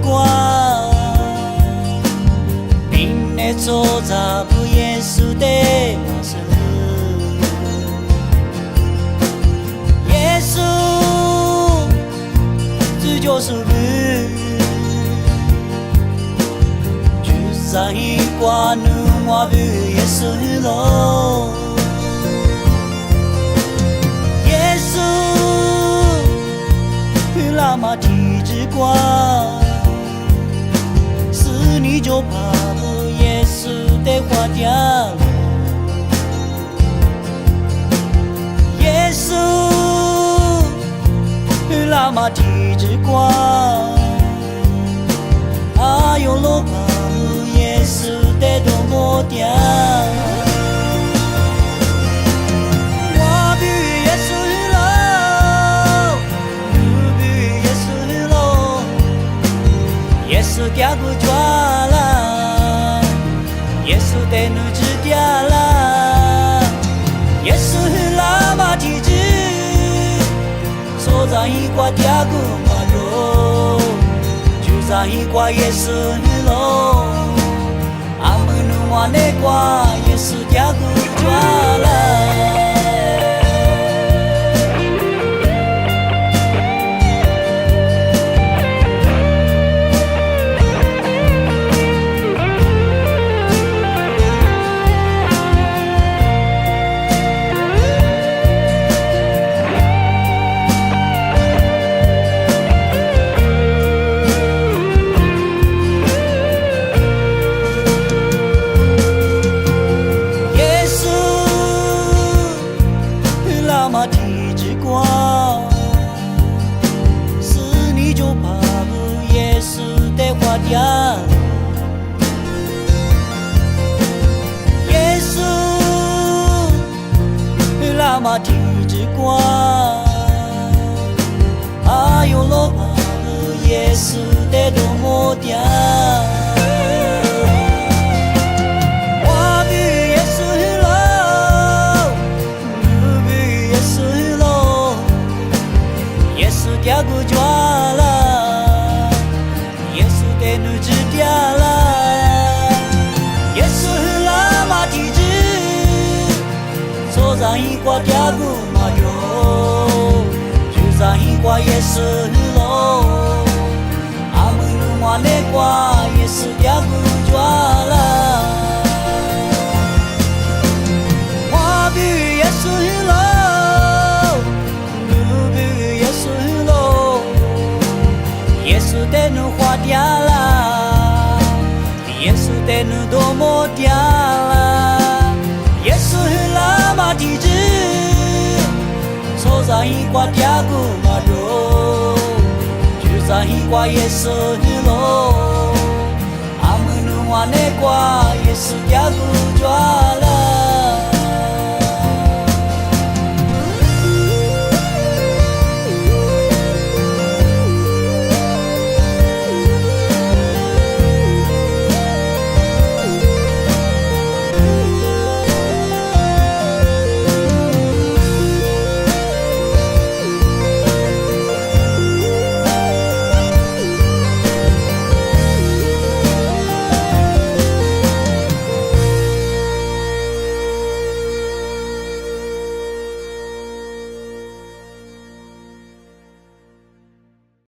光，并内坐在不耶稣的马身。耶稣，主就是你，就在一挂努我不耶稣喽。耶稣，拉玛提之光，是你就怕不耶稣的花掉。耶稣，拉玛提之光，啊哟罗怕不耶稣的多么掉。耶稣掉过抓啦，耶稣的女子掉啦，耶稣拉玛提子，坐在一挂掉过马路，就在一挂耶稣喽，阿门努瓦那挂耶稣掉过抓啦。拉玛提之光，是你就怕不耶稣的花掉。耶稣，拉玛提之光，啊哟罗怕不耶稣的多么掉。掉过抓啦，耶稣的女子掉啦，耶稣拉玛提子，坐在一挂掉过马哟，就在一挂耶稣喽，阿门努瓦那挂耶稣掉过抓啦，我比耶稣喽。耶稣的女花掉啦，耶稣的女多么掉啦，耶稣拉玛提子，坐在一挂掉过马路，就在一挂耶稣喽，阿门努瓦那挂耶稣掉过抓啦。